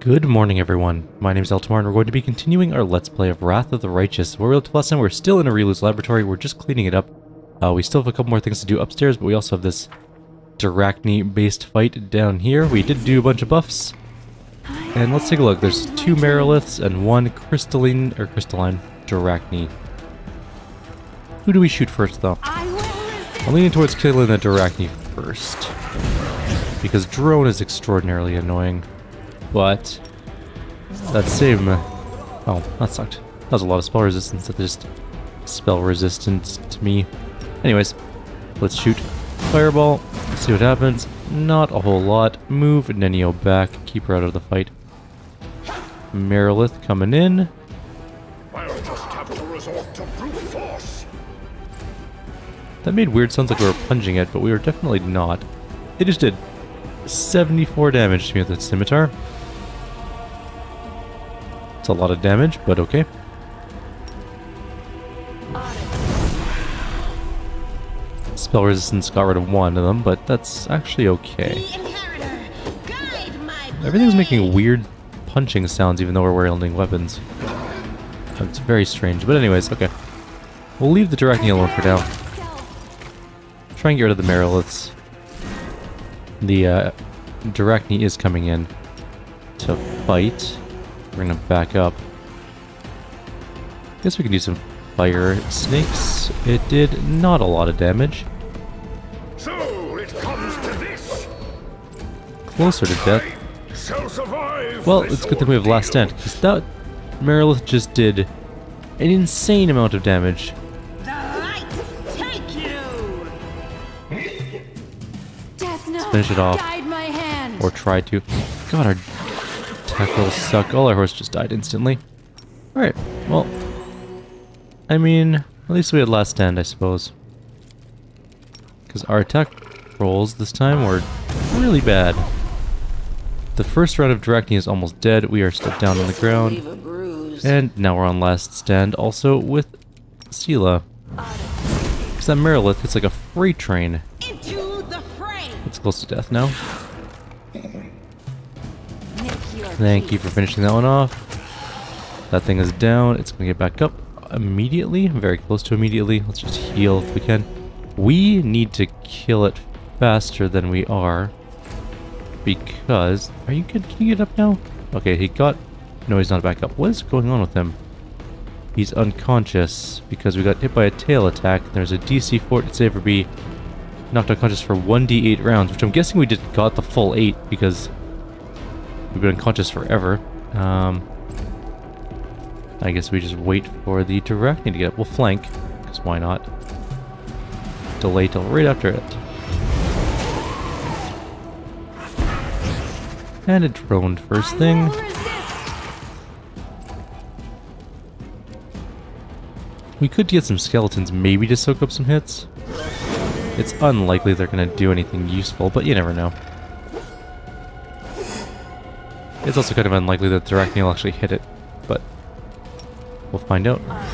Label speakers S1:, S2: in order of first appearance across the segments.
S1: Good morning, everyone. My name is Eltimar, and we're going to be continuing our Let's Play of Wrath of the Righteous. Where last time we're still in a Ryu's laboratory, we're just cleaning it up. We still have a couple more things to do upstairs, but we also have this Arachne-based fight down here. We did do a bunch of buffs. And let's take a look. There's 2 Meriliths and 1 crystalline Arachne. Who do we shoot first, though? I'm leaning towards killing the Arachne first, because drone is extraordinarily annoying. But that same... oh, that sucked. That was a lot of spell resistance that just spell resistant to me. Anyways, let's shoot Fireball, see what happens. Not a whole lot. Move Nenio back, keep her out of the fight. Merilith coming in.
S2: I'll just have to resort to brute force.
S1: That made weird sounds like we were punching it, but we were definitely not. It just did 74 damage to me with the scimitar. It's a lot of damage, but okay. Spell resistance got rid of 1 of them, but that's actually okay. Everything's making weird punching sounds even though we're wielding weapons. It's very strange, but anyways, okay. We'll leave the Arachne alone for now. Try and get rid of the Meriliths. The Arachne is coming in to fight. We're gonna back up. Guess we can do some fire snakes. It did not a lot of damage.
S2: So it comes to this.
S1: Closer to death. Well, it's a good thing we have Last Stand, because that Merilith just did an insane amount of damage. Let's finish it off. Or try to. God, our attack rolls suck. All our horse just died instantly. Alright, well. I mean, at least we had Last Stand, I suppose. Because our attack rolls this time were really bad. The first round of Arachne is almost dead. We are still down on the ground. And now we're on Last Stand also with Sela. Because that Merilith hits like a freight train. It's close to death now. Thank you for finishing that one off. That thing is down. It's going to get back up immediately. Very close to immediately. Let's just heal if we can. We need to kill it faster than we are. Because... are you good? Can you get up now? Okay, he got... no, he's not back up. What is going on with him? He's unconscious because we got hit by a tail attack. There's a DC 4 to save or be knocked unconscious for 1d8 rounds, which I'm guessing we got the full 8 because we've been unconscious forever. I guess we just wait for the Arachne to get up. We'll flank, because why not? Delay till right after it. And it droned first thing. We could get some skeletons maybe to soak up some hits. It's unlikely they're going to do anything useful, but you never know. It's also kind of unlikely that the Arachne will actually hit it, but we'll find out. A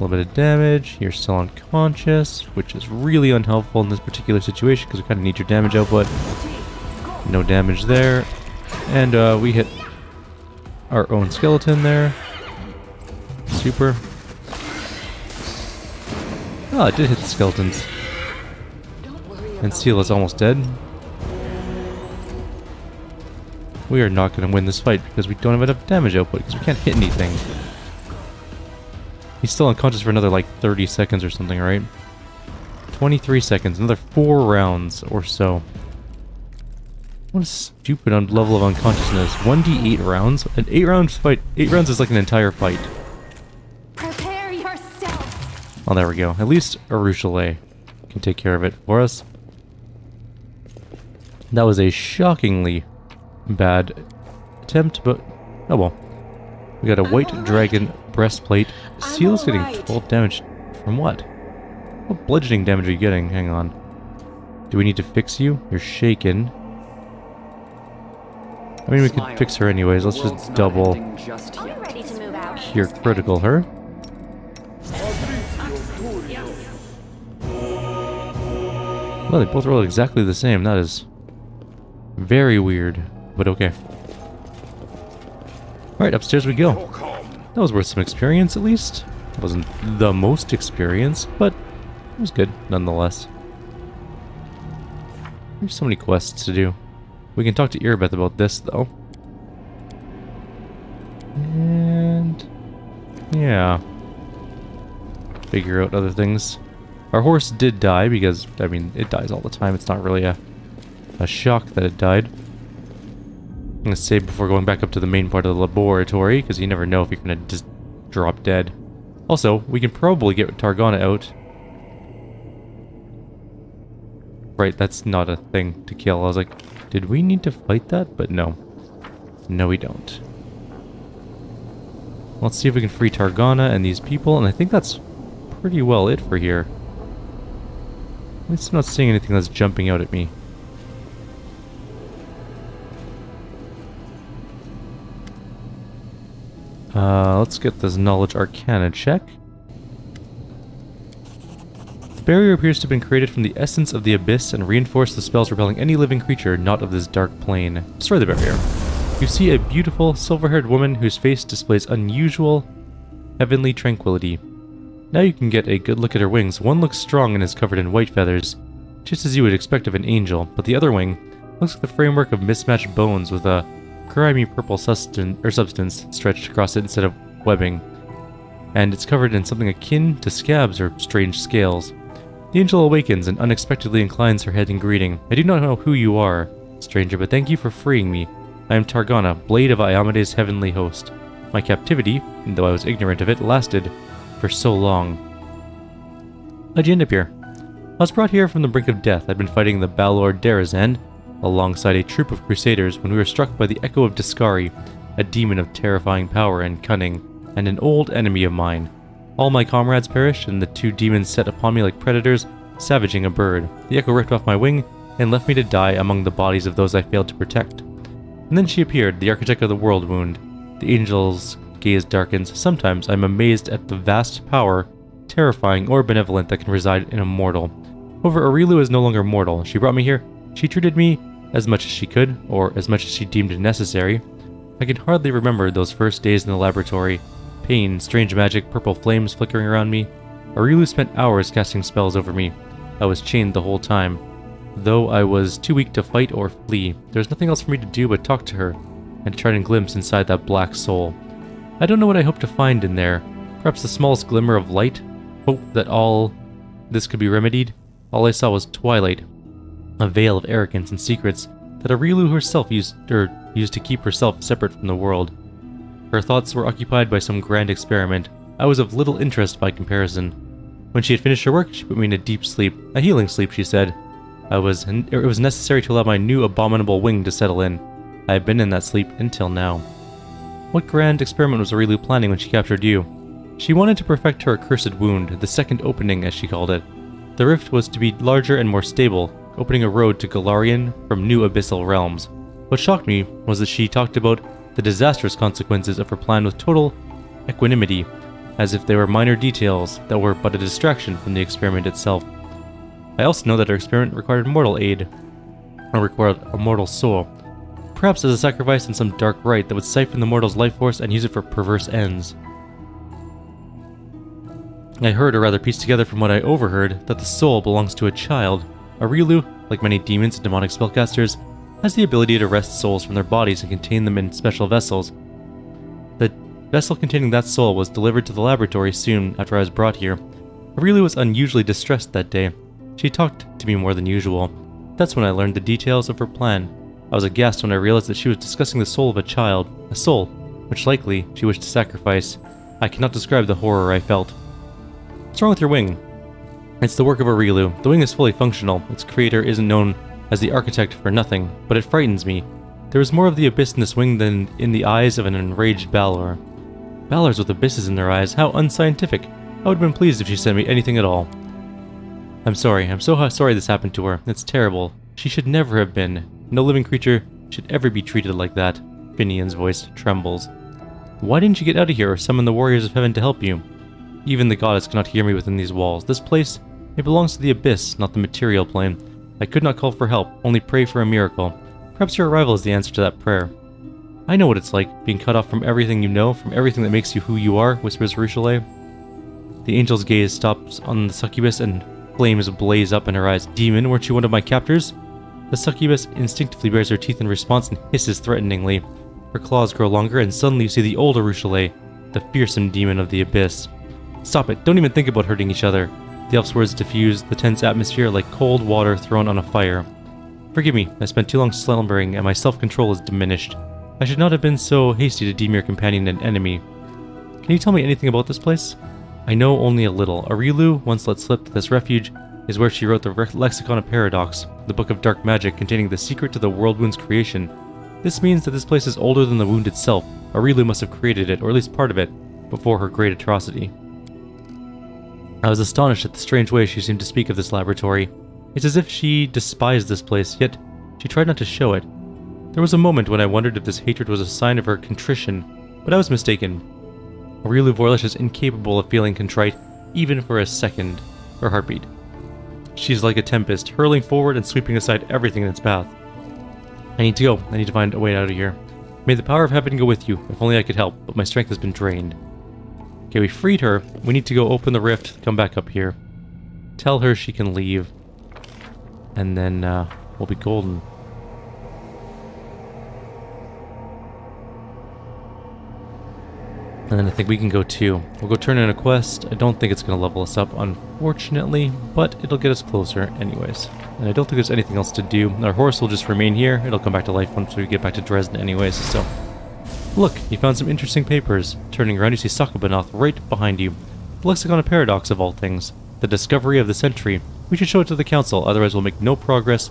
S1: little bit of damage. You're still unconscious, which is really unhelpful in this particular situation because we kind of need your damage output. No damage there. And we hit our own skeleton there. Super. Oh, it did hit the skeletons. And Seal is almost dead. We are not going to win this fight because we don't have enough damage output because we can't hit anything. He's still unconscious for another like 30 seconds or something, right? 23 seconds, another 4 rounds or so. What a stupid level of unconsciousness. 1d8 rounds? An 8 round fight. 8 rounds is like an entire fight.
S3: Prepare yourself.
S1: Oh, there we go. At least Arushale can take care of it for us. That was a shockingly bad attempt, but oh well. We got a white dragon breastplate. Seal's getting 12 damage from what? What bludgeoning damage are you getting? Hang on. Do we need to fix you? You're shaken. I mean, we could fix her anyways. Let's just double cure critical her. Well, they both rolled exactly the same. That is very weird. but okay. Alright, upstairs we go.
S2: You're calm.
S1: That was worth some experience, at least. It wasn't the most experience, but it was good, nonetheless. There's so many quests to do. We can talk to Irbeth about this, though. And... yeah. Figure out other things. Our horse did die because, I mean, it dies all the time. It's not really a shock that it died. I'm going to save before going back up to the main part of the laboratory, because you never know if you're going to just drop dead. Also, we can probably get Targana out. Right, that's not a thing to kill. I was like, did we need to fight that? But no. No, we don't. Let's see if we can free Targana and these people, and I think that's pretty well it for here. At least I'm not seeing anything that's jumping out at me. Let's get this Knowledge Arcana check. The barrier appears to have been created from the essence of the abyss and reinforce the spells repelling any living creature not of this dark plane. Destroy the barrier. You see a beautiful, silver-haired woman whose face displays unusual, heavenly tranquility. Now you can get a good look at her wings. One looks strong and is covered in white feathers, just as you would expect of an angel, but the other wing looks like the framework of mismatched bones with a grimy purple substance stretched across it instead of webbing, and it's covered in something akin to scabs or strange scales. The angel awakens and unexpectedly inclines her head in greeting. I do not know who you are, stranger, but thank you for freeing me. I am Targana, blade of Iomede's heavenly host. My captivity, though I was ignorant of it, lasted for so long. How'd you end up here? I was brought here from the brink of death. I'd been fighting the Balor Darazan alongside a troop of crusaders when we were struck by the echo of Discari, a demon of terrifying power and cunning, and an old enemy of mine. All my comrades perished, and the two demons set upon me like predators, savaging a bird. The echo ripped off my wing and left me to die among the bodies of those I failed to protect. And then she appeared, the architect of the world wound. The angel's gaze darkens. Sometimes I'm amazed at the vast power, terrifying or benevolent, that can reside in a mortal. However, Aurilu is no longer mortal. She brought me here. She treated me as much as she could, or as much as she deemed necessary. I can hardly remember those first days in the laboratory. Pain, strange magic, purple flames flickering around me. Aurilu spent hours casting spells over me. I was chained the whole time. Though I was too weak to fight or flee, there was nothing else for me to do but talk to her, and to try and glimpse inside that black soul. I don't know what I hope to find in there. Perhaps the smallest glimmer of light? Hope that all this could be remedied? All I saw was twilight, a veil of arrogance and secrets that Aurilu herself used to keep herself separate from the world. Her thoughts were occupied by some grand experiment. I was of little interest by comparison. When she had finished her work, she put me in a deep sleep. A healing sleep, she said. It was necessary to allow my new abominable wing to settle in. I have been in that sleep until now. What grand experiment was Aurilu planning when she captured you? She wanted to perfect her accursed wound, the second opening as she called it. The rift was to be larger and more stable, opening a road to Galarian from new abyssal realms. What shocked me was that she talked about the disastrous consequences of her plan with total equanimity, as if they were minor details that were but a distraction from the experiment itself. I also know that her experiment required mortal aid, or required a mortal soul, perhaps as a sacrifice in some dark rite that would siphon the mortal's life force and use it for perverse ends. I heard, or rather pieced together from what I overheard, that the soul belongs to a child. Aurilu, like many demons and demonic spellcasters, has the ability to wrest souls from their bodies and contain them in special vessels. The vessel containing that soul was delivered to the laboratory soon after I was brought here. Aurilu was unusually distressed that day. She talked to me more than usual. That's when I learned the details of her plan. I was aghast when I realized that she was discussing the soul of a child, a soul which likely she wished to sacrifice. I cannot describe the horror I felt. What's wrong with your wing? It's the work of Aurilu. The wing is fully functional. Its creator isn't known as the architect for nothing, but it frightens me. There is more of the abyss in this wing than in the eyes of an enraged Balor. Balors with abysses in their eyes, how unscientific. I would have been pleased if she sent me anything at all. I'm sorry. I'm so sorry this happened to her. It's terrible. She should never have been. No living creature should ever be treated like that. Finian's voice trembles. Why didn't you get out of here or summon the warriors of heaven to help you? Even the goddess cannot hear me within these walls. This place, it belongs to the abyss, not the material plane. I could not call for help, only pray for a miracle. Perhaps your arrival is the answer to that prayer. I know what it's like, being cut off from everything you know, from everything that makes you who you are, whispers Richelieu. The angel's gaze stops on the succubus and flames blaze up in her eyes. Demon, weren't you one of my captors? The succubus instinctively bares her teeth in response and hisses threateningly. Her claws grow longer and suddenly you see the older Richelieu, the fearsome demon of the abyss. Stop it, don't even think about hurting each other. The elf's words diffuse the tense atmosphere like cold water thrown on a fire. Forgive me, I spent too long slumbering and my self-control is diminished. I should not have been so hasty to deem your companion an enemy. Can you tell me anything about this place? I know only a little. Arilu once let slip that this refuge is where she wrote the Lexicon of Paradox, the book of dark magic containing the secret to the world wound's creation. This means that this place is older than the wound itself. Arilu must have created it, or at least part of it, before her great atrocity. I was astonished at the strange way she seemed to speak of this laboratory. It's as if she despised this place, yet she tried not to show it. There was a moment when I wondered if this hatred was a sign of her contrition, but I was mistaken. Arilu Vorlish is incapable of feeling contrite, even for a second, or heartbeat. She's like a tempest, hurling forward and sweeping aside everything in its path. I need to go. I need to find a way out of here. May the power of heaven go with you. If only I could help, but my strength has been drained. Okay, we freed her. We need to go open the rift, come back up here. Tell her she can leave. And then, we'll be golden. And then I think we can go too. We'll go turn in a quest. I don't think it's going to level us up, unfortunately, but it'll get us closer anyways. And I don't think there's anything else to do. Our horse will just remain here. It'll come back to life once we get back to Dresden anyways, so... Look, you found some interesting papers. Turning around, you see Sakabanoth right behind you. The Lexicon of Paradox of all things. The discovery of the century. We should show it to the council, otherwise we'll make no progress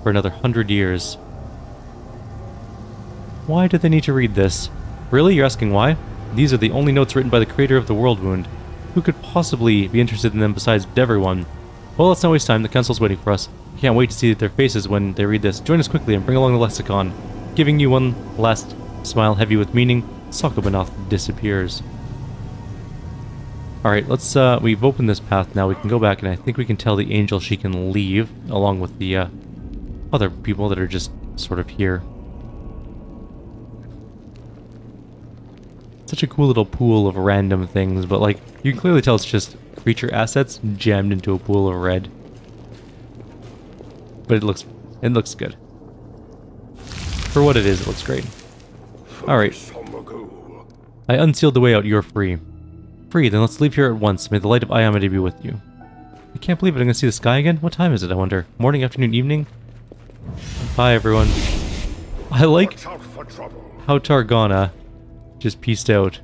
S1: for another 100 years. Why do they need to read this? Really? You're asking why? These are the only notes written by the creator of the world wound. Who could possibly be interested in them besides everyone? Well, let's not waste time. The council's waiting for us. I can't wait to see their faces when they read this. Join us quickly and bring along the lexicon. Giving you one last smile heavy with meaning, Sakabanoth disappears. Alright, let's, we've opened this path now. We can go back and I think we can tell the angel she can leave, along with the, other people that are just sort of here. Such a cool little pool of random things, but like, you can clearly tell it's just creature assets jammed into a pool of red. But it looks good. For what it is, it looks great. Alright. I unsealed the way out, you're free. Free, then let's leave here at once. May the light of Ayamade be with you. I can't believe it, I'm gonna see the sky again? What time is it, I wonder? Morning, afternoon, evening? Bye, everyone. I like how Targana just pieced out.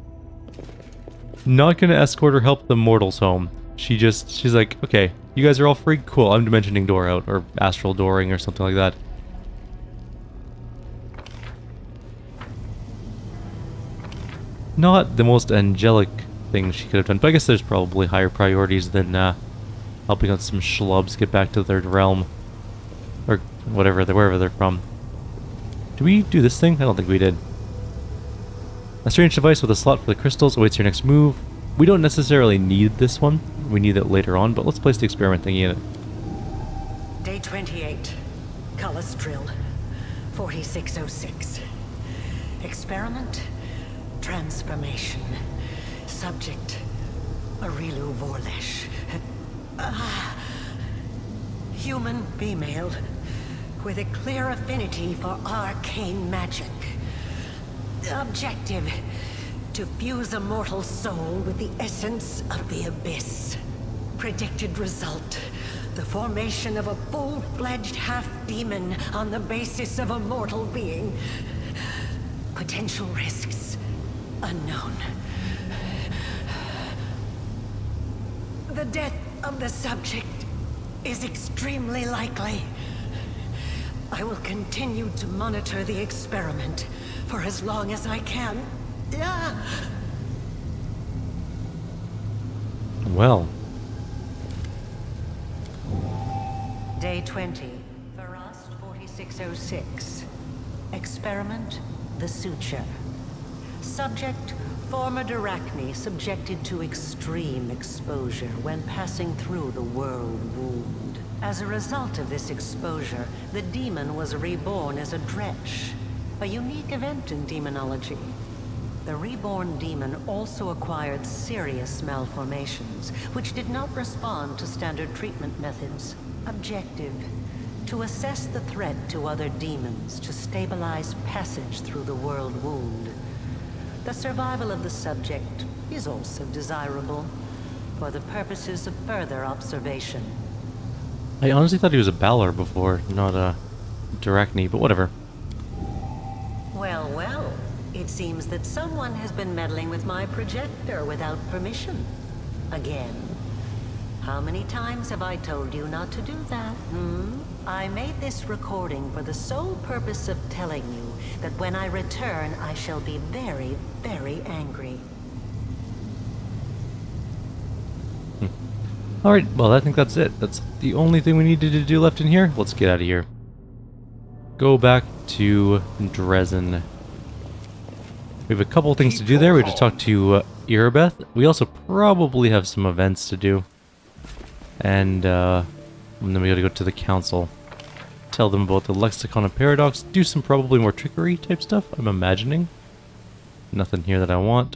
S1: Not gonna escort or help the mortals home. She's like, okay, you guys are all free? Cool, I'm dimensioning door out, or astral dooring, or something like that. Not the most angelic thing she could have done, but I guess there's probably higher priorities than helping out some schlubs get back to their realm. Or wherever they're from. Did we do this thing? I don't think we did. A strange device with a slot for the crystals awaits your next move. We don't necessarily need this one. We need it later on, but let's place the experiment thingy in it.
S4: Day 28. Cullis drill. 4606. Experiment. Transformation. Subject. Arilu Vorlish. Human female. With a clear affinity for arcane magic. Objective. To fuse a mortal soul with the essence of the abyss. Predicted result. The formation of a full-fledged half-demon on the basis of a mortal being. Potential risks. Unknown. The death of the subject is extremely likely. I will continue to monitor the experiment for as long as I can.
S1: Well.
S4: Day 20. Farast 4606. Experiment, the suture. Subject, former Arachne subjected to extreme exposure when passing through the world wound. As a result of this exposure, the demon was reborn as a dretch, a unique event in demonology. The reborn demon also acquired serious malformations, which did not respond to standard treatment methods. Objective: to assess the threat to other demons to stabilize passage through the world wound. The survival of the subject is also desirable, for the purposes of further observation.
S1: I honestly thought he was a Balor before, not a Drachni, but whatever.
S4: Well, well. It seems that someone has been meddling with my projector without permission. Again. How many times have I told you not to do that, I made this recording for the sole purpose of telling you that when I return, I shall be very, very angry.
S1: Alright, well I think that's it. That's the only thing we needed to do left in here. Let's get out of here. Go back to Dresden. We have a couple things to do there. We just talked to Irabeth. We also probably have some events to do. And then we gotta go to the council. Tell them about the Lexicon of Paradox. Do some probably more trickery type stuff, I'm imagining. Nothing here that I want.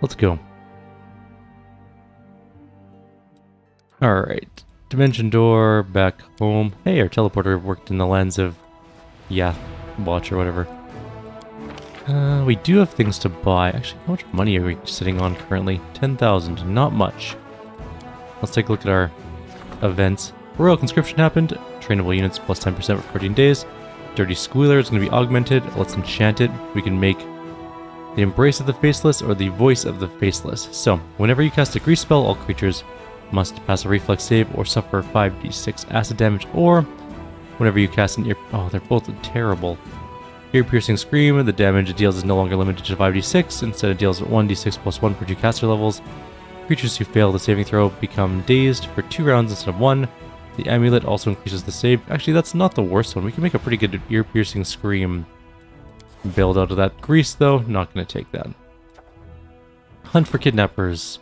S1: Let's go. Alright. Dimension door, back home. Hey, our teleporter worked in the lens of Yath Watch or whatever. We do have things to buy. Actually, how much money are we sitting on currently? 10,000. Not much. Let's take a look at our events. Royal Conscription happened. Trainable units plus 10% for 14 days. Dirty Squealer is going to be augmented. Let's enchant it. We can make the Embrace of the Faceless or the Voice of the Faceless. So, whenever you cast a grease spell, all creatures must pass a reflex save or suffer 5d6 acid damage, or whenever you cast an ear... Oh, they're both terrible. Ear-piercing scream, the damage it deals is no longer limited to 5d6, instead it deals 1d6 plus 1 per 2 caster levels. Creatures who fail the saving throw become dazed for 2 rounds instead of 1. The amulet also increases the save. Actually, that's not the worst one. We can make a pretty good ear-piercing scream build out of that. Grease, though, not going to take that. Hunt for kidnappers.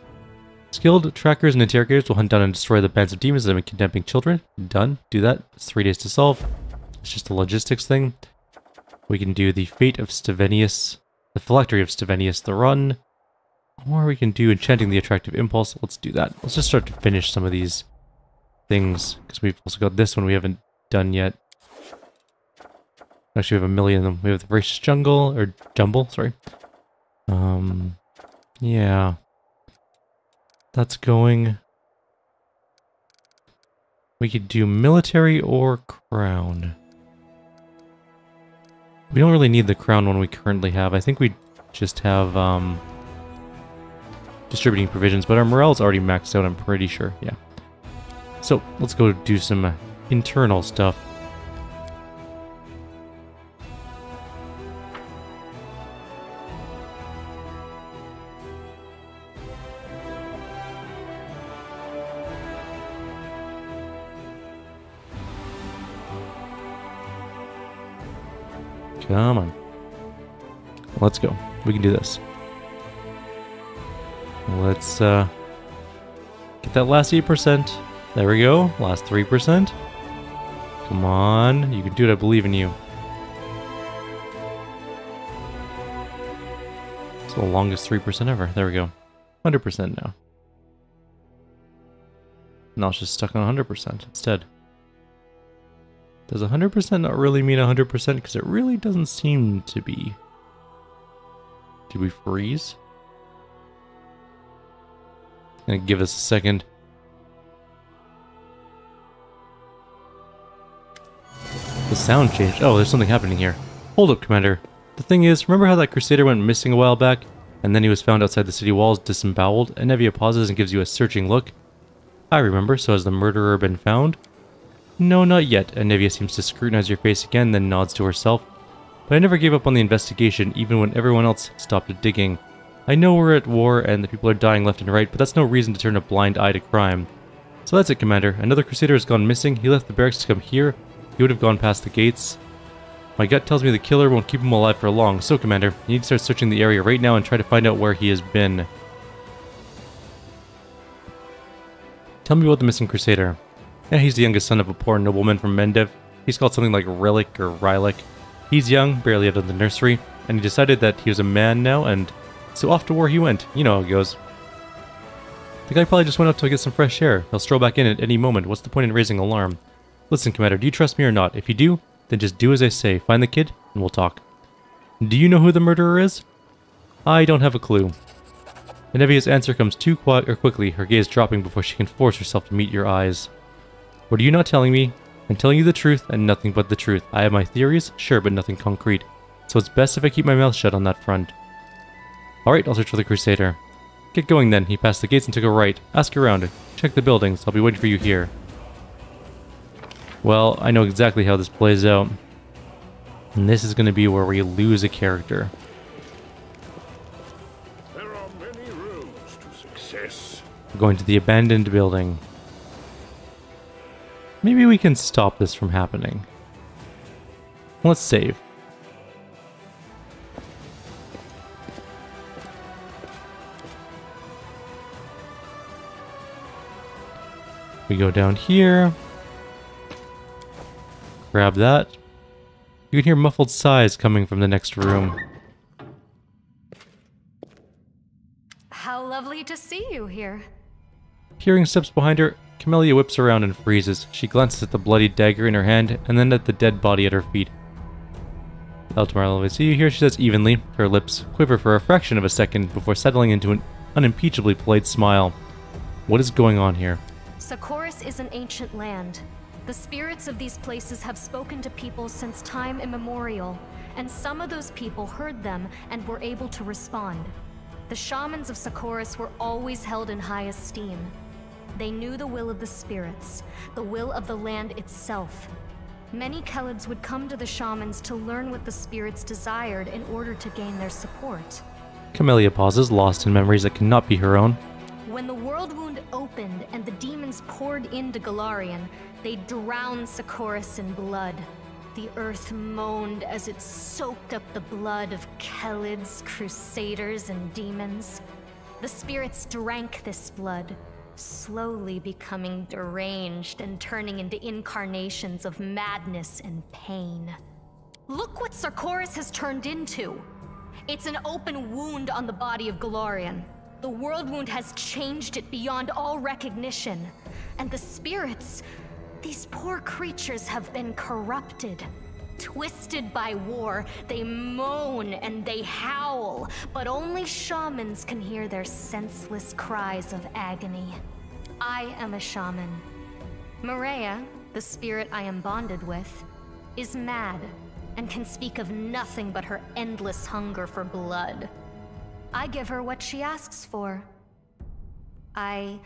S1: Skilled trackers and interrogators will hunt down and destroy the bands of demons that have been kidnapping children. Done. Do that. It's 3 days to solve. It's just a logistics thing. We can do the Fate of Stevenius, the Phylactery of Stevenius, the Run, or we can do Enchanting the Attractive Impulse. Let's do that. Let's just start to finish some of these things, because we've also got this one we haven't done yet. Actually, we have a million of them. We have the Voracious Jungle, or Jumble, sorry. Yeah. That's going. We could do Military or Crown. We don't really need the crown one we currently have. I think we just have distributing provisions, but our morale's already maxed out, I'm pretty sure. Yeah. So let's go do some internal stuff. Come on. Let's go. We can do this. Let's get that last 8%. There we go. Last 3%. Come on. You can do it. I believe in you. It's the longest 3% ever. There we go. 100% now. Now it's just stuck on 100% instead. Does 100% not really mean 100%? Because it really doesn't seem to be. Did we freeze? Gonna give us a second. The sound changed. Oh, there's something happening here. Hold up, Commander. The thing is, remember how that Crusader went missing a while back? And then he was found outside the city walls, disemboweled? And Nevia pauses and gives you a searching look. I remember, so has the murderer been found? No, not yet. And Nevia seems to scrutinize your face again, then nods to herself. But I never gave up on the investigation, even when everyone else stopped digging. I know we're at war and the people are dying left and right, but that's no reason to turn a blind eye to crime. So that's it, Commander. Another Crusader has gone missing. He left the barracks to come here. He would have gone past the gates. My gut tells me the killer won't keep him alive for long. So, Commander, you need to start searching the area right now and try to find out where he has been. Tell me about the missing Crusader. Yeah, he's the youngest son of a poor nobleman from Mendev. He's called something like Relic or Rylik. He's young, barely out of the nursery, and he decided that he was a man now, and so off to war he went. You know how it goes. The guy probably just went out to get some fresh air. He'll stroll back in at any moment. What's the point in raising alarm? Listen, Commander, do you trust me or not? If you do, then just do as I say. Find the kid, and we'll talk. Do you know who the murderer is? I don't have a clue. Nevia's answer comes too quickly, her gaze dropping before she can force herself to meet your eyes. What are you not telling me? I'm telling you the truth, and nothing but the truth. I have my theories, sure, but nothing concrete. So it's best if I keep my mouth shut on that front. Alright, I'll search for the Crusader. Get going then. He passed the gates and took a right. Ask around. Check the buildings. I'll be waiting for you here. Well, I know exactly how this plays out. And this is going to be where we lose a character.
S2: There are many roads to success.
S1: We're going to the abandoned building. Maybe we can stop this from happening. Let's save. We go down here. Grab that. You can hear muffled sighs coming from the next room.
S3: How lovely to see you here.
S1: Hearing steps behind her, Camellia whips around and freezes. She glances at the bloody dagger in her hand and then at the dead body at her feet. Eltimar, I see you here, she says evenly. Her lips quiver for a fraction of a second before settling into an unimpeachably polite smile. What is going on here?
S3: Socorus is an ancient land. The spirits of these places have spoken to people since time immemorial, and some of those people heard them and were able to respond. The shamans of Socorus were always held in high esteem. They knew the will of the spirits, the will of the land itself. Many Khelids would come to the shamans to learn what the spirits desired in order to gain their support.
S1: Camellia pauses, lost in memories that cannot be her own.
S3: When the world wound opened and the demons poured into Golarion, they drowned Socorus in blood. The earth moaned as it soaked up the blood of Khelids, crusaders, and demons. The spirits drank this blood, slowly becoming deranged and turning into incarnations of madness and pain. Look what Socorus has turned into! It's an open wound on the body of Golarion. The world wound has changed it beyond all recognition. And the spirits, these poor creatures have been corrupted. Twisted by war, they moan and they howl, but only shamans can hear their senseless cries of agony. I am a shaman. Maria, the spirit I am bonded with, is mad and can speak of nothing but her endless hunger for blood. I give her what she asks for. I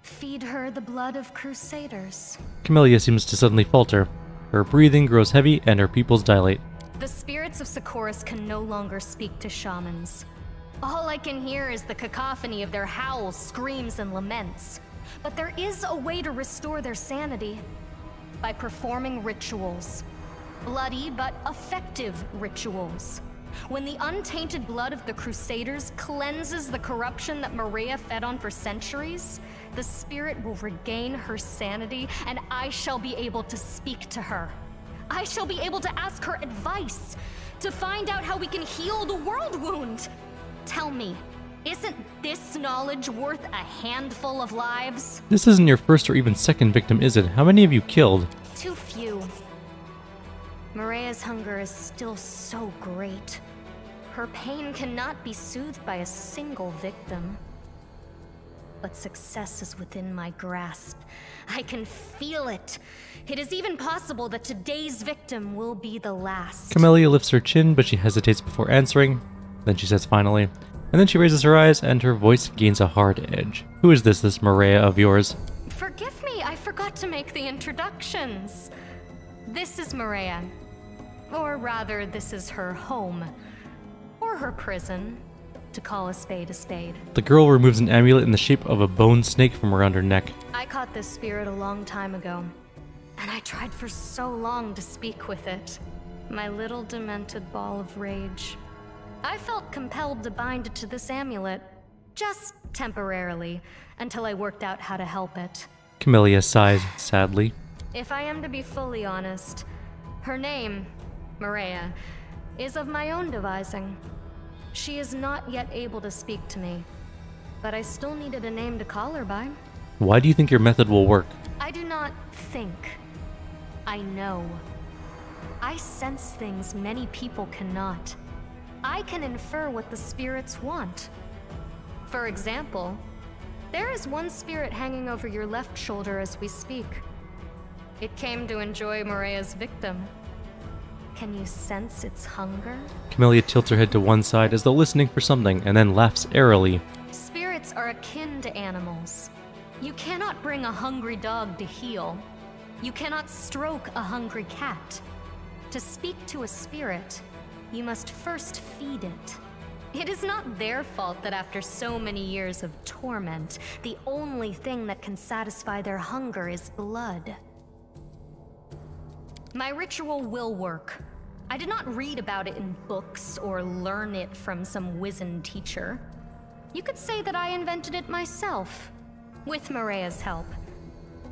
S3: feed her the blood of crusaders.
S1: Camellia seems to suddenly falter. Her breathing grows heavy and her pupils dilate.
S3: The spirits of Socorus can no longer speak to shamans. All I can hear is the cacophony of their howls, screams, and laments. But there is a way to restore their sanity. By performing rituals. Bloody but effective rituals. When the untainted blood of the Crusaders cleanses the corruption that Maria fed on for centuries, the spirit will regain her sanity, and I shall be able to speak to her. I shall be able to ask her advice, to find out how we can heal the world wound. Tell me, isn't this knowledge worth a handful of lives?
S1: This isn't your first or even second victim, is it? How many have you killed?
S3: Too few. Maria's hunger is still so great. Her pain cannot be soothed by a single victim. But success is within my grasp. I can feel it. It is even possible that today's victim will be the last.
S1: Camellia lifts her chin, but she hesitates before answering. Then she says finally, and then she raises her eyes and her voice gains a hard edge. Who is this Maria of yours?
S3: Forgive me, I forgot to make the introductions. This is Maria. Or rather, this is her home. Or her prison, to call a spade a spade.
S1: The girl removes an amulet in the shape of a bone snake from around her neck.
S3: I caught this spirit a long time ago, and I tried for so long to speak with it. My little demented ball of rage. I felt compelled to bind it to this amulet, Just temporarily, until I worked out how to help it.
S1: Camellia sighs sadly.
S3: If I am to be fully honest, her name, Maria, is of my own devising. She is not yet able to speak to me, but I still needed a name to call her by.
S1: Why do you think your method will work?
S3: I do not think. I know. I sense things many people cannot. I can infer what the spirits want. For example, there is one spirit hanging over your left shoulder as we speak. It came to enjoy Maria's victim. Can you sense its hunger?
S1: Camellia tilts her head to one side as though listening for something, and then laughs airily.
S3: Spirits are akin to animals. You cannot bring a hungry dog to heel. You cannot stroke a hungry cat. To speak to a spirit, you must first feed it. It is not their fault that after so many years of torment, the only thing that can satisfy their hunger is blood. My ritual will work. I did not read about it in books or learn it from some wizened teacher. You could say that I invented it myself, with Maria's help.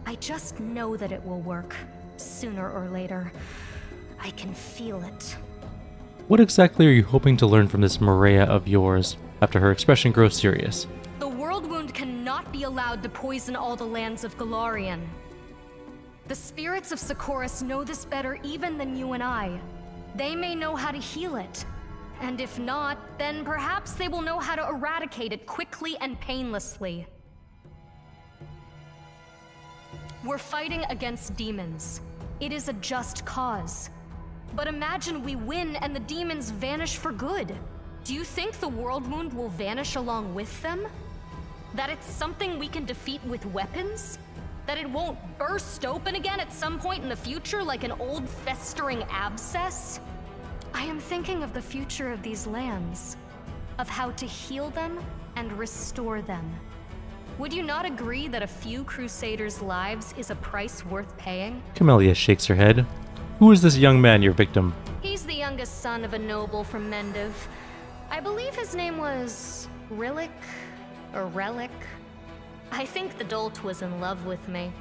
S3: I just know that it will work, sooner or later. I can feel it.
S1: What exactly are you hoping to learn from this Maria of yours? After her expression grows serious.
S3: The world wound cannot be allowed to poison all the lands of Golarion. The spirits of Socorus know this better even than you and I. They may know how to heal it. And if not, then perhaps they will know how to eradicate it quickly and painlessly. We're fighting against demons. It is a just cause. But imagine we win and the demons vanish for good. Do you think the world wound will vanish along with them? That it's something we can defeat with weapons? That it won't burst open again at some point in the future like an old festering abscess? I am thinking of the future of these lands, of how to heal them and restore them. Would you not agree that a few crusaders' lives is a price worth paying?
S1: Camellia shakes her head. Who is this young man, your victim?
S3: He's the youngest son of a noble from Mendiv. I believe his name was Rillick or Relic. I think the dolt was in love with me.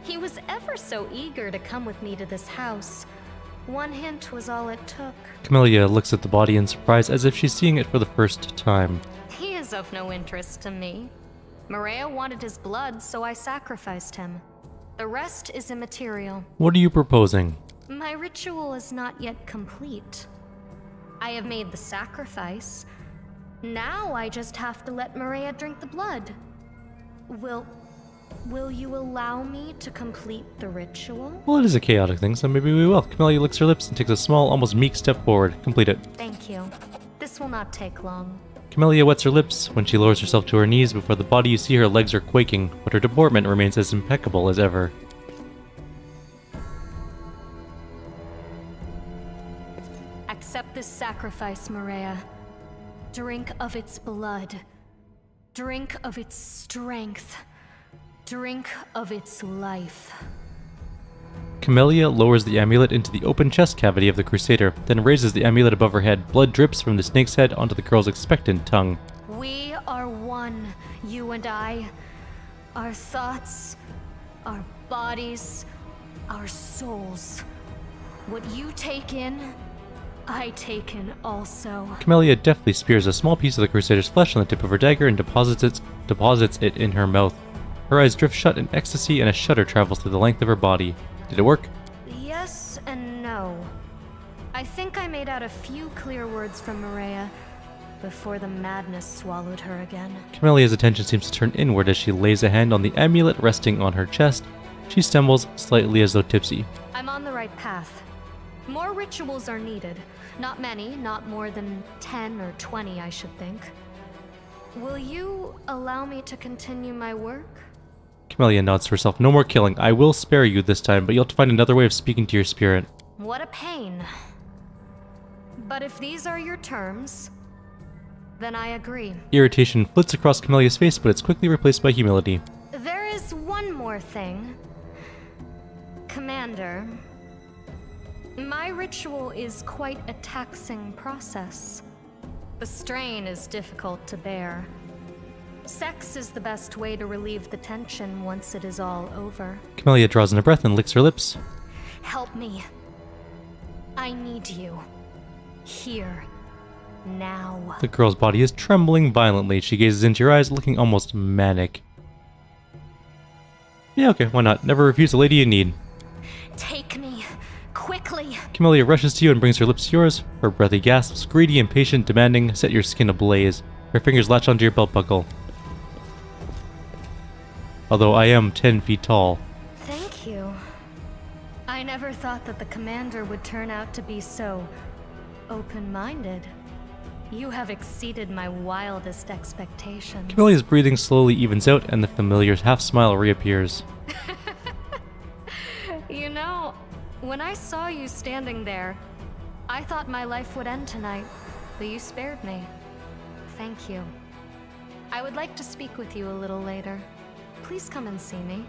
S3: He was ever so eager to come with me to this house. One hint was all it took.
S1: Camellia looks at the body in surprise as if she's seeing it for the first time.
S3: He is of no interest to me. Maria wanted his blood, so I sacrificed him. The rest is immaterial.
S1: What are you proposing?
S3: My ritual is not yet complete. I have made the sacrifice. Now I just have to let Maria drink the blood. Will you allow me to complete the ritual?
S1: Well, it is a chaotic thing, so maybe we will. Camellia licks her lips and takes a small, almost meek step forward. Complete it.
S3: Thank you. This will not take long.
S1: Camellia wets her lips. When she lowers herself to her knees before the body, you see her legs are quaking, but her deportment remains as impeccable as ever.
S3: Accept this sacrifice, Maria. Drink of its blood. Drink of its strength. Drink of its life.
S1: Camellia lowers the amulet into the open chest cavity of the Crusader, then raises the amulet above her head. Blood drips from the snake's head onto the girl's expectant tongue.
S3: We are one, you and I. Our thoughts, our bodies, our souls. What you take in, I take in also.
S1: Camellia deftly spears a small piece of the Crusader's flesh on the tip of her dagger and deposits it in her mouth. Her eyes drift shut in ecstasy and a shudder travels through the length of her body. Did it work?
S3: Yes and no. I think I made out a few clear words from Maria before the madness swallowed her again.
S1: Camellia's attention seems to turn inward as she lays a hand on the amulet resting on her chest. She stumbles slightly as though tipsy.
S3: I'm on the right path. More rituals are needed. Not many, not more than 10 or 20, I should think. Will you allow me to continue my work?
S1: Camellia nods to herself. No more killing. I will spare you this time, but you'll have to find another way of speaking to your spirit.
S3: What a pain. But if these are your terms, then I agree.
S1: Irritation flits across Camellia's face, but it's quickly replaced by humility.
S3: There is one more thing. Commander, my ritual is quite a taxing process. The strain is difficult to bear. Sex is the best way to relieve the tension once it is all over.
S1: Camellia draws in a breath and licks her lips.
S3: Help me. I need you. Here. Now.
S1: The girl's body is trembling violently. She gazes into your eyes, looking almost manic. Yeah, okay, why not? Never refuse a lady you need.
S3: Take me. Quickly.
S1: Camellia rushes to you and brings her lips to yours. Her breathy gasps, greedy, impatient, demanding, set your skin ablaze. Her fingers latch onto your belt buckle. Although I am 10 feet tall.
S3: Thank you. I never thought that the commander would turn out to be so open-minded. You have exceeded my wildest expectations.
S1: Camellia's breathing slowly evens out and the familiar half-smile reappears.
S3: You know, when I saw you standing there, I thought my life would end tonight, but you spared me. Thank you. I would like to speak with you a little later. Please come and see me.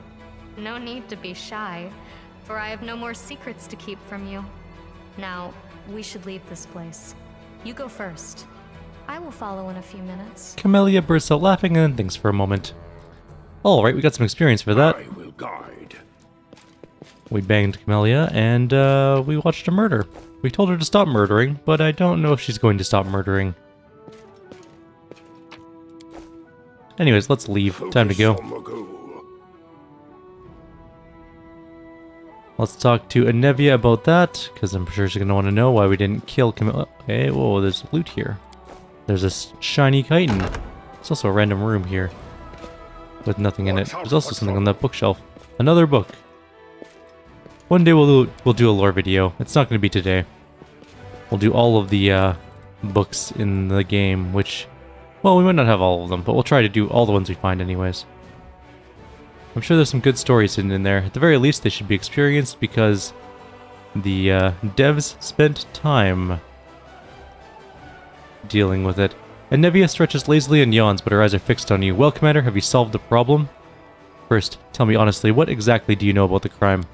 S3: No need to be shy, for I have no more secrets to keep from you. Now, we should leave this place. You go first. I will follow in a few minutes.
S1: Camellia bursts out laughing and then thinks for a moment. Alright, we got some experience for that.
S2: I will guide.
S1: We banged Camellia and we watched a murder. We told her to stop murdering, but I don't know if she's going to stop murdering. Anyways, let's leave. Time to go.
S2: Focus on the goal.
S1: Let's talk to Anevia about that, because I'm sure she's going to want to know why we didn't kill Camellia. Hey, whoa, there's loot here. There's this shiny chitin. There's also a random room here with nothing in it. There's also something on that bookshelf. Another book. One day we'll do a lore video. It's not going to be today. We'll do all of the books in the game, which, well, we might not have all of them, but we'll try to do all the ones we find anyways. I'm sure there's some good stories hidden in there. At the very least, they should be experienced because the devs spent time dealing with it. Anevia stretches lazily and yawns, but her eyes are fixed on you. Well, Commander, have you solved the problem? First, tell me honestly, what exactly do you know about the crime?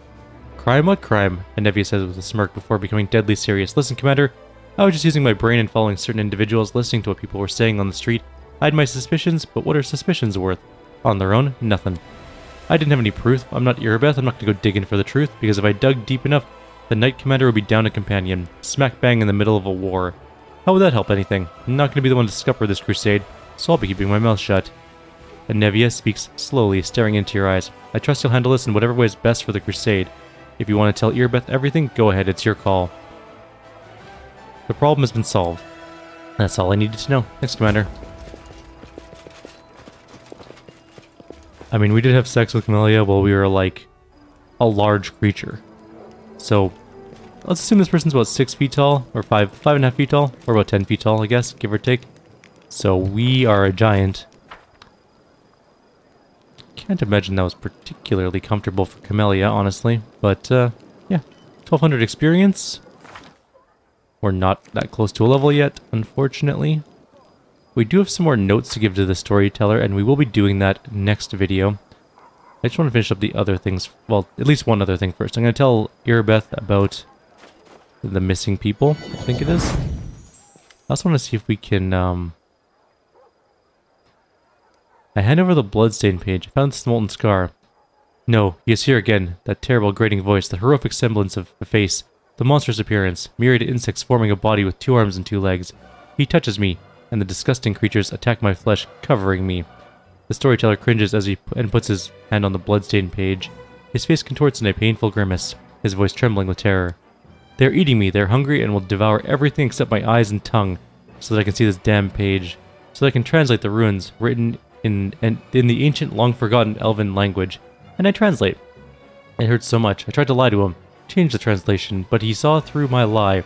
S1: Crime? What crime? Anevia says with a smirk before becoming deadly serious. Listen, Commander, I was just using my brain and following certain individuals, listening to what people were saying on the street. I had my suspicions, but what are suspicions worth? On their own, nothing. I didn't have any proof. I'm not Erebeth. I'm not going to go digging for the truth, because if I dug deep enough, the Knight Commander would be down a companion, smack bang in the middle of a war. How would that help anything? I'm not going to be the one to scupper this crusade, so I'll be keeping my mouth shut. Anevia speaks slowly, staring into your eyes. I trust you'll handle this in whatever way is best for the crusade. If you want to tell Erebeth everything, go ahead, it's your call. The problem has been solved. That's all I needed to know. Thanks, Commander. I mean, we did have sex with Camellia while we were, like, a large creature. So, let's assume this person's about 6 feet tall, or 5.5 feet tall, or about 10 feet tall, I guess, give or take. So, we are a giant. Can't imagine that was particularly comfortable for Camellia, honestly. But, yeah. 1200 experience. We're not that close to a level yet, unfortunately. We do have some more notes to give to the storyteller, and we will be doing that next video. I just want to finish up the other things. Well, at least one other thing first. I'm going to tell Erebeth about the missing people, I think it is. I also want to see if we can, I hand over the bloodstain page. I found this molten scar. No, he is here again. That terrible grating voice, the horrific semblance of a face, the monstrous appearance, myriad insects forming a body with 2 arms and 2 legs. He touches me, and the disgusting creatures attack my flesh, covering me. The storyteller cringes as he puts his hand on the bloodstained page. His face contorts in a painful grimace, his voice trembling with terror. They're eating me, they're hungry and will devour everything except my eyes and tongue, so that I can see this damn page, so that I can translate the runes written in the ancient, long-forgotten elven language. And I translate. It hurts so much. I tried to lie to him, change the translation, but he saw through my lie.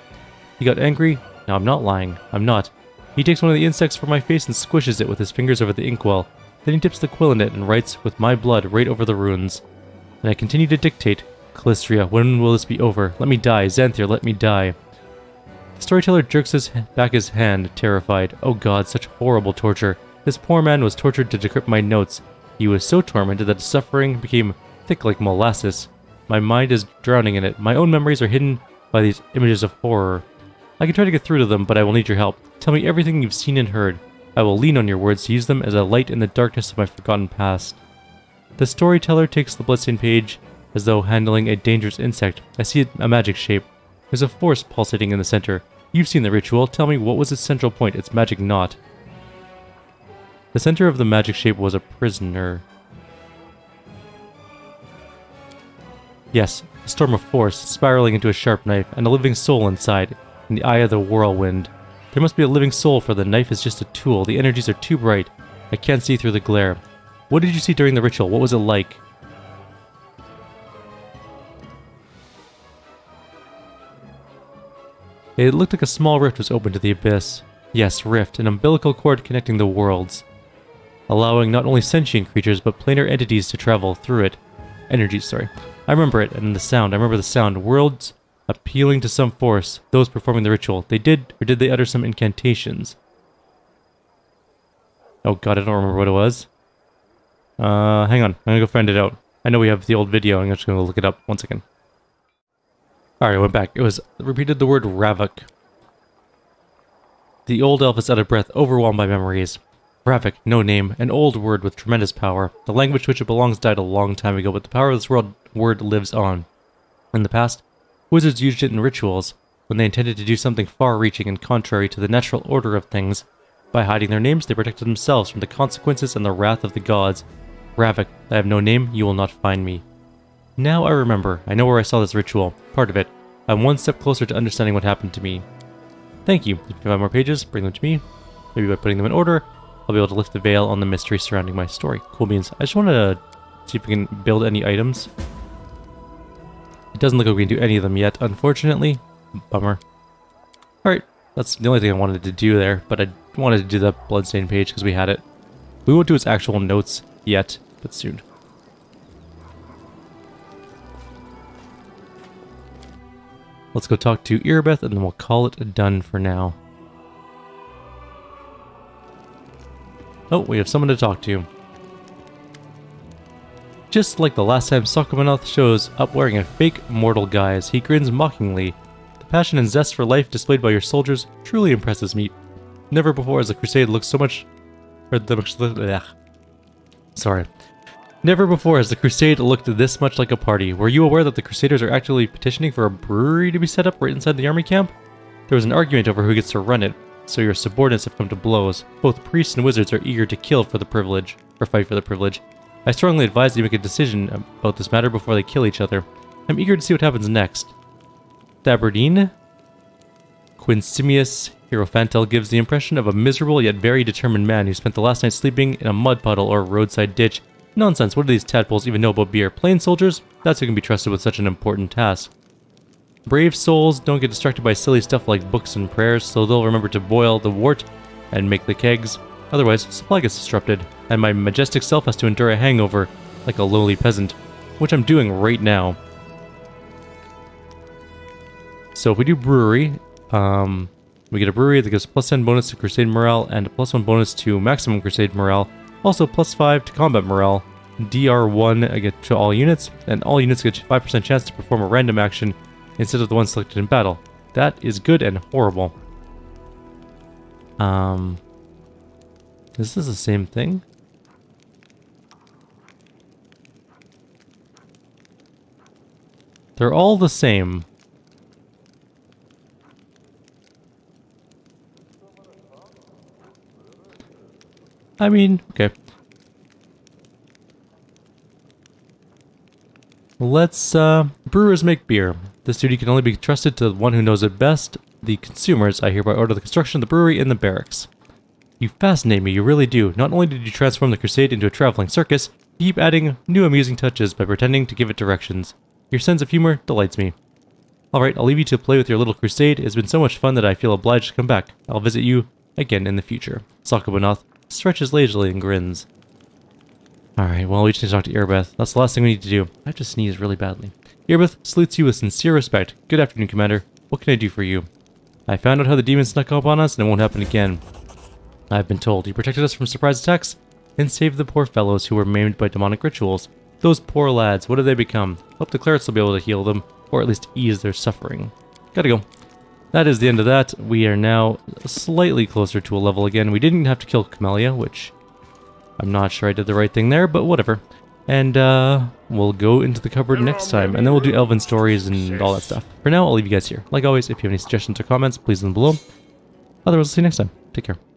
S1: He got angry. No, I'm not lying. I'm not. He takes one of the insects from my face and squishes it with his fingers over the inkwell. Then he dips the quill in it and writes with my blood right over the runes. And I continue to dictate. Callistria, when will this be over? Let me die. Xanthir, let me die. The storyteller jerks back his hand, terrified. Oh god, such horrible torture. This poor man was tortured to decrypt my notes. He was so tormented that his suffering became thick like molasses. My mind is drowning in it. My own memories are hidden by these images of horror. I can try to get through to them, but I will need your help. Tell me everything you've seen and heard. I will lean on your words to use them as a light in the darkness of my forgotten past. The storyteller takes the bloodstained page as though handling a dangerous insect. I see a magic shape. There's a force pulsating in the center. You've seen the ritual. Tell me, what was its central point, its magic knot? The center of the magic shape was a prisoner. Yes, a storm of force, spiraling into a sharp knife, and a living soul inside, in the eye of the whirlwind. There must be a living soul, for the knife is just a tool. The energies are too bright. I can't see through the glare. What did you see during the ritual? What was it like? It looked like a small rift was open to the abyss. Yes, rift, an umbilical cord connecting the worlds, allowing not only sentient creatures, but planar entities to travel through it. Energies, sorry. I remember it, and the sound. I remember the sound. Worlds appealing to some force. Those performing the ritual. They did, or did they utter some incantations? Oh god, I don't remember what it was. Hang on. I'm gonna go find it out. I know we have the old video. I'm just gonna look it up. 1 second. Alright, I went back. It repeated the word Ravok. The old elf is out of breath, overwhelmed by memories. Ravok, no name, an old word with tremendous power. The language to which it belongs died a long time ago, but the power of this word lives on. In the past, wizards used it in rituals, when they intended to do something far-reaching and contrary to the natural order of things. By hiding their names, they protected themselves from the consequences and the wrath of the gods. Ravok, I have no name, you will not find me. Now I remember. I know where I saw this ritual. Part of it. I'm one step closer to understanding what happened to me. Thank you. If you find more pages, bring them to me. Maybe by putting them in order, I'll be able to lift the veil on the mystery surrounding my story. Cool beans. I just want to see if we can build any items. It doesn't look like we can do any of them yet, unfortunately. Bummer. Alright, that's the only thing I wanted to do there, but I wanted to do the bloodstained page because we had it. We won't do its actual notes yet, but soon. Let's go talk to Irbeth, and then we'll call it done for now. Oh, we have someone to talk to. Just like the last time, Sokomanoth shows up wearing a fake mortal guise. He grins mockingly. The passion and zest for life displayed by your soldiers truly impresses me. Never before has the crusade looked so much... Never before has the crusade looked this much like a party. Were you aware that the crusaders are actually petitioning for a brewery to be set up right inside the army camp? There was an argument over who gets to run it, so your subordinates have come to blows. Both priests and wizards are eager to kill for the privilege, or fight for the privilege. I strongly advise you make a decision about this matter before they kill each other. I'm eager to see what happens next. Thaberdine? Quincimius Hierophantel gives the impression of a miserable yet very determined man who spent the last night sleeping in a mud puddle or roadside ditch. Nonsense, what do these tadpoles even know about beer? Plain soldiers? That's who can be trusted with such an important task. Brave souls don't get distracted by silly stuff like books and prayers, so they'll remember to boil the wort and make the kegs. Otherwise, supply gets disrupted, and my majestic self has to endure a hangover like a lowly peasant, which I'm doing right now. So if we do brewery, we get a brewery that gives +10 bonus to crusade morale and a +1 bonus to maximum crusade morale. Also +5 to combat morale, DR1 get to all units, and all units get a 5% chance to perform a random action instead of the one selected in battle. That is good and horrible. Is this the same thing? They're all the same. I mean, okay. Let's, brewers make beer. This duty can only be trusted to the one who knows it best. The consumers, I hereby order the construction of the brewery in the barracks. You fascinate me, you really do. Not only did you transform the crusade into a traveling circus, you keep adding new amusing touches by pretending to give it directions. Your sense of humor delights me. Alright, I'll leave you to play with your little crusade. It's been so much fun that I feel obliged to come back. I'll visit you again in the future. Sokomanoth stretches lazily and grins. Alright, well, we just need to talk to Irbeth. That's the last thing we need to do. I have to sneeze really badly. Irbeth salutes you with sincere respect. Good afternoon, Commander. What can I do for you? I found out how the demons snuck up on us, and it won't happen again. I've been told you protected us from surprise attacks and saved the poor fellows who were maimed by demonic rituals. Those poor lads, what have they become? Hope the clerics will be able to heal them, or at least ease their suffering. Gotta go. that is the end of that. We are now slightly closer to a level again. We didn't have to kill Camellia, which I'm not sure I did the right thing there, but whatever. And we'll go into the cupboard next time, and then we'll do Elven stories and all that stuff. For now, I'll leave you guys here. Like always, if you have any suggestions or comments, please leave them below. Otherwise, I'll see you next time. Take care.